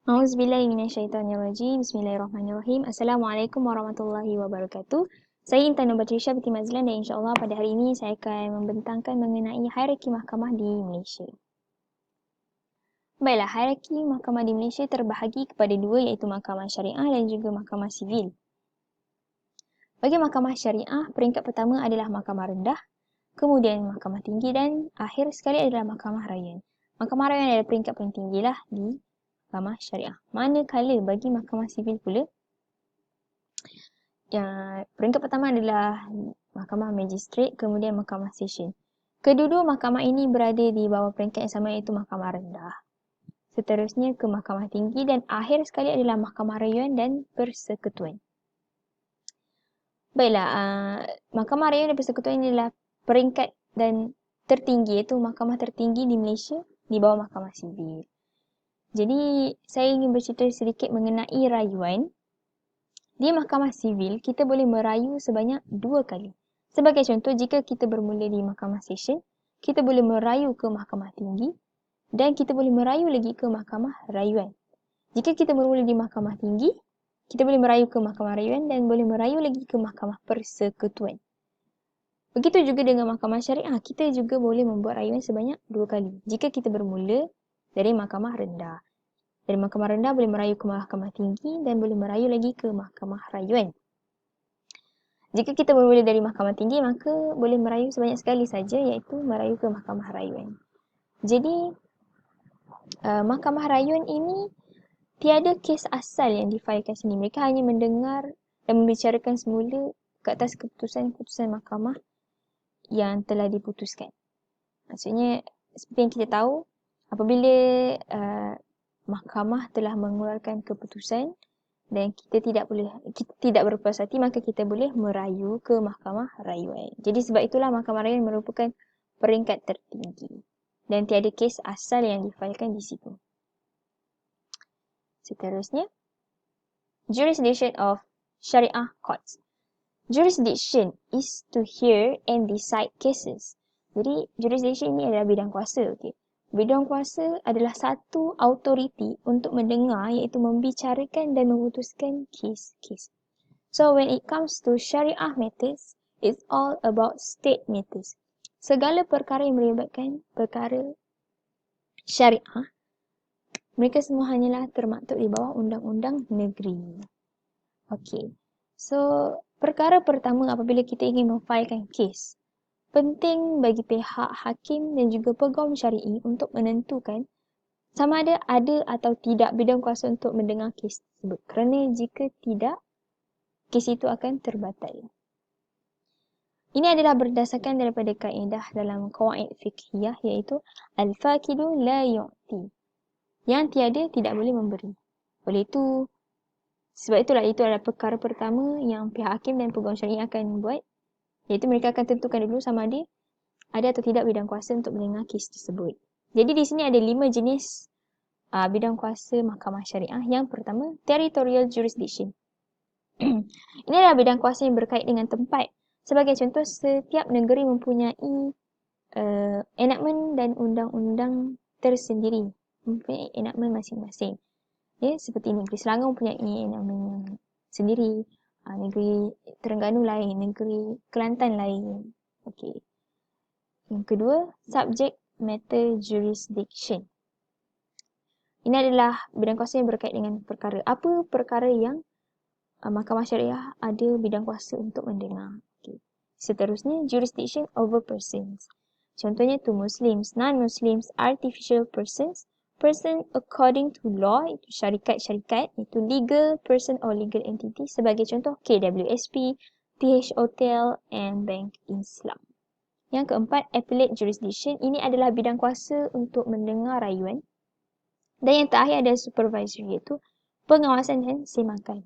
Auzubillahiminasyaitonirrajim. Bismillahirrahmanirrahim. Assalamualaikum warahmatullahi wabarakatuh. Saya Intan Nurbatrisya binti Mazlan dan insyaAllah pada hari ini saya akan membentangkan mengenai hierarki mahkamah di Malaysia. Baiklah, hierarki mahkamah di Malaysia terbahagi kepada dua iaitu mahkamah syariah dan juga mahkamah sivil. Bagi mahkamah syariah, peringkat pertama adalah mahkamah rendah, kemudian mahkamah tinggi dan akhir sekali adalah mahkamah rayuan. Mahkamah rayuan adalah peringkat paling tinggilah di mahkamah syariah. Manakala bagi mahkamah sivil pula, peringkat pertama adalah mahkamah magistrate, kemudian mahkamah session. Kedua-dua mahkamah ini berada di bawah peringkat yang sama iaitu mahkamah rendah. Seterusnya ke mahkamah tinggi dan akhir sekali adalah mahkamah rayuan dan persekutuan. Baiklah, mahkamah rayuan dan persekutuan ini adalah peringkat dan tertinggi iaitu mahkamah tertinggi di Malaysia di bawah mahkamah sivil. Jadi, saya ingin bercerita sedikit mengenai rayuan. Di mahkamah sivil, kita boleh merayu sebanyak 2 kali. Sebagai contoh, jika kita bermula di mahkamah session, kita boleh merayu ke mahkamah tinggi dan kita boleh merayu lagi ke mahkamah rayuan. Jika kita bermula di mahkamah tinggi, kita boleh merayu ke mahkamah rayuan dan boleh merayu lagi ke mahkamah persekutuan. Begitu juga dengan mahkamah syariah, kita juga boleh membuat rayuan sebanyak 2 kali. Jika kita bermula dari mahkamah rendah. Dari mahkamah rendah boleh merayu ke mahkamah tinggi dan boleh merayu lagi ke mahkamah rayuan. Jika kita bermula dari mahkamah tinggi, maka boleh merayu sebanyak sekali saja iaitu merayu ke mahkamah rayuan. Jadi, mahkamah rayuan ini tiada kes asal yang difailkan sini. Mereka hanya mendengar dan membicarakan semula ke atas keputusan-keputusan mahkamah yang telah diputuskan. Maksudnya, seperti yang kita tahu, apabila mahkamah telah mengeluarkan keputusan dan kita tidak berpuas hati, maka kita boleh merayu ke mahkamah rayuan. Jadi sebab itulah mahkamah rayuan merupakan peringkat tertinggi dan tiada kes asal yang difailkan di situ. Seterusnya, jurisdiction of Sharia courts. Jurisdiction is to hear and decide cases. Jadi jurisdiction ini adalah bidang kuasa, okey. Bidang kuasa adalah satu autoriti untuk mendengar iaitu membicarakan dan memutuskan kes-kes. So when it comes to Syariah matters, it's all about state matters. Segala perkara yang melibatkan perkara syariah, mereka semua hanyalah termaktub di bawah undang-undang negeri. Okey. So, perkara pertama apabila kita ingin memfailkan kes, penting bagi pihak hakim dan juga peguam syar'i untuk menentukan sama ada atau tidak bidang kuasa untuk mendengar kes tersebut. Kerana jika tidak, kes itu akan terbatal. Ini adalah berdasarkan daripada kaedah dalam qawaid fiqhiyah iaitu al-faqidu la yu'ti. Yang tiada tidak boleh memberi. Oleh itu, sebab itulah itu adalah perkara pertama yang pihak hakim dan peguam syar'i akan buat, iaitu mereka akan tentukan dulu sama ada atau tidak bidang kuasa untuk mendengar kes tersebut. Jadi di sini ada 5 jenis bidang kuasa mahkamah syariah. Yang pertama, territorial jurisdiction. Ini adalah bidang kuasa yang berkait dengan tempat. Sebagai contoh, setiap negeri mempunyai enactment dan undang-undang tersendiri. Mempunyai enactment masing-masing. Ya, seperti negeri Selangor mempunyai enactment yang sendiri. Negeri Terengganu lain, negeri Kelantan lain. Okey. Yang kedua, subject matter jurisdiction. Ini adalah bidang kuasa yang berkait dengan perkara. Apa perkara yang mahkamah syariah ada bidang kuasa untuk mendengar. Okay. Seterusnya, jurisdiction over persons. Contohnya tu Muslims, non-Muslims, artificial persons, person according to law, itu syarikat-syarikat, itu legal person or legal entity. Sebagai contoh, KWSP, PH Hotel and Bank Islam. Yang keempat, appellate jurisdiction. Ini adalah bidang kuasa untuk mendengar rayuan. Dan yang terakhir adalah supervisory, iaitu pengawasan dan semakan.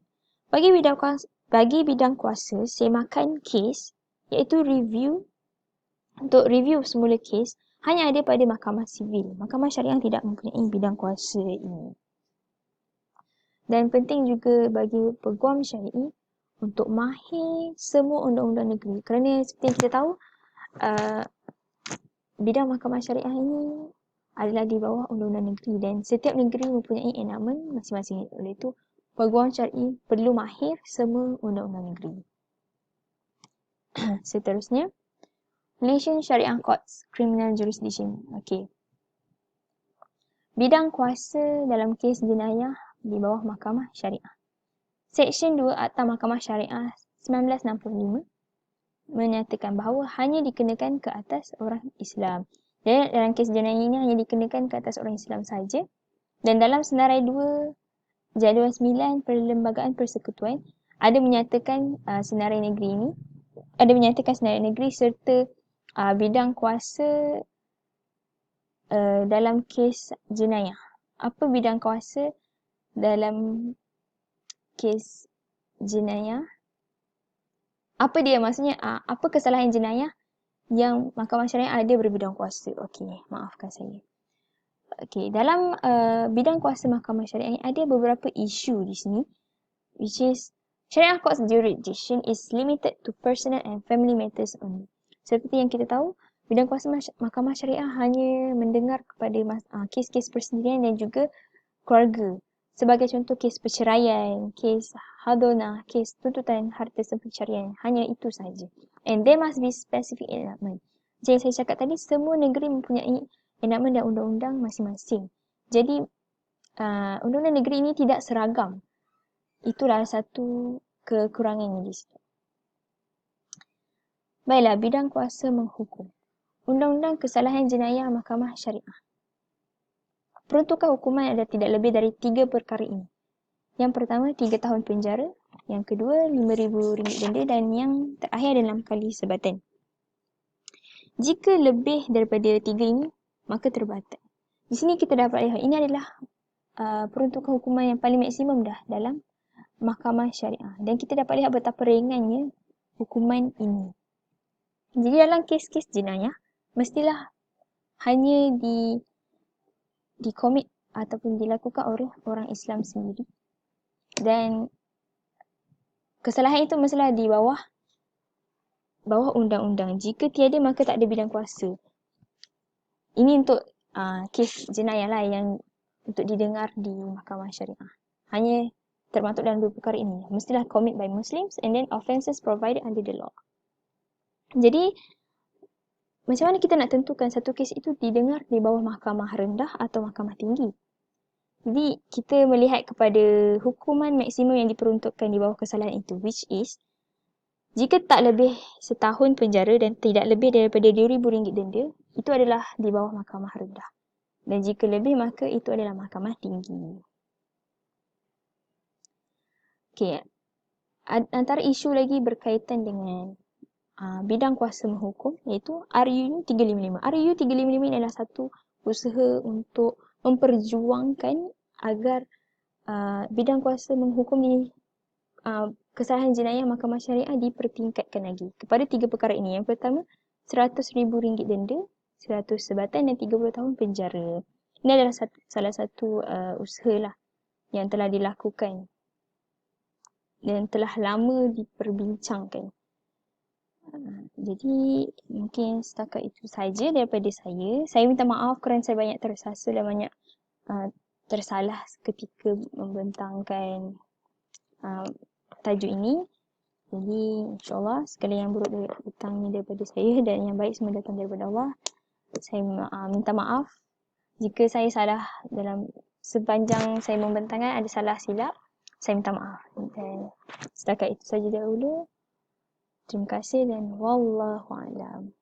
Bagi bidang kuasa, semakan kes, iaitu untuk review semula kes, hanya ada pada mahkamah sivil. Mahkamah syariah tidak mempunyai bidang kuasa ini. Dan penting juga bagi peguam syar'i untuk mahir semua undang-undang negeri. Kerana seperti yang kita tahu, bidang mahkamah syariah ini adalah di bawah undang-undang negeri dan setiap negeri mempunyai enactment masing-masing. Oleh itu, peguam syar'i perlu mahir semua undang-undang negeri. Seterusnya, Malaysian Sharia Courts Criminal Jurisdiction. Okey. Bidang kuasa dalam kes jenayah di bawah Mahkamah Syariah. Seksyen 2 Akta Mahkamah Syariah 1965 menyatakan bahawa hanya dikenakan ke atas orang Islam. Dan dalam kes jenayah ini hanya dikenakan ke atas orang Islam saja. Dan dalam senarai 2 jadual 9 Perlembagaan Persekutuan ada menyatakan senarai negeri ini, ada menyatakan senarai negeri serta bidang kuasa dalam kes jenayah. Apa bidang kuasa dalam kes jenayah? Apa dia maksudnya? Apa kesalahan jenayah yang Mahkamah Syariah ada berbidang kuasa? Okey, maafkan saya. Okey, dalam bidang kuasa Mahkamah Syariah ini ada beberapa isu di sini, which is Sharia Court's jurisdiction is limited to personal and family matters only. Seperti yang kita tahu, bidang kuasa Mahkamah Syariah hanya mendengar kepada kes-kes persendirian dan juga keluarga. Sebagai contoh, kes perceraian, kes hadonah, kes tuntutan harta perceraian. Hanya itu sahaja. And there must be specific enactment. Jadi saya cakap tadi, semua negeri mempunyai enactment dan undang-undang masing-masing. Jadi, undang-undang negeri ini tidak seragam. Itulah satu kekurangannya di situ. Baiklah, bidang kuasa menghukum. Undang-undang Kesalahan Jenayah Mahkamah Syariah. Peruntukan hukuman adalah tidak lebih dari 3 perkara ini. Yang pertama, 3 tahun penjara. Yang kedua, RM5,000 denda. Dan yang terakhir adalah 6 kali sebatan. Jika lebih daripada 3 ini, maka terbatal. Di sini kita dapat lihat, ini adalah peruntukan hukuman yang paling maksimum dah dalam Mahkamah Syariah. Dan kita dapat lihat betapa ringannya hukuman ini. Jadi dalam kes-kes jenayah, mestilah hanya dikomit ataupun dilakukan oleh orang Islam sendiri. Dan kesalahan itu mestilah di bawah undang-undang. Jika tiada, maka tak ada bidang kuasa. Ini untuk kes jenayah lah yang untuk didengar di Mahkamah Syariah. Hanya termasuk dalam 2 perkara ini. Mestilah commit by Muslims and then offences provided under the law. Jadi, macam mana kita nak tentukan satu kes itu didengar di bawah mahkamah rendah atau mahkamah tinggi? Jadi, kita melihat kepada hukuman maksimum yang diperuntukkan di bawah kesalahan itu, which is, jika tak lebih setahun penjara dan tidak lebih daripada RM2,000 denda, itu adalah di bawah mahkamah rendah. Dan jika lebih, maka itu adalah mahkamah tinggi. Okey, antara isu lagi berkaitan dengan bidang kuasa menghukum, iaitu RUU 355. RUU 355 ini adalah satu usaha untuk memperjuangkan agar bidang kuasa menghukum di kesalahan jenayah Mahkamah Syariah dipertingkatkan lagi kepada 3 perkara ini. Yang pertama, RM100,000 denda, 100 sebatan dan 30 tahun penjara. Ini adalah salah satu usaha lah yang telah dilakukan dan telah lama diperbincangkan. Jadi mungkin setakat itu saja daripada saya. Saya minta maaf kerana saya banyak tersasa dan banyak tersalah ketika membentangkan tajuk ini. Jadi insyaAllah segala yang buruk datangnya daripada saya dan yang baik semua datang daripada Allah. Saya minta maaf jika saya salah dalam sepanjang saya membentangkan ada salah silap. Saya minta maaf. Dan setakat itu saja dahulu. Terima kasih dan wallahu a'lam.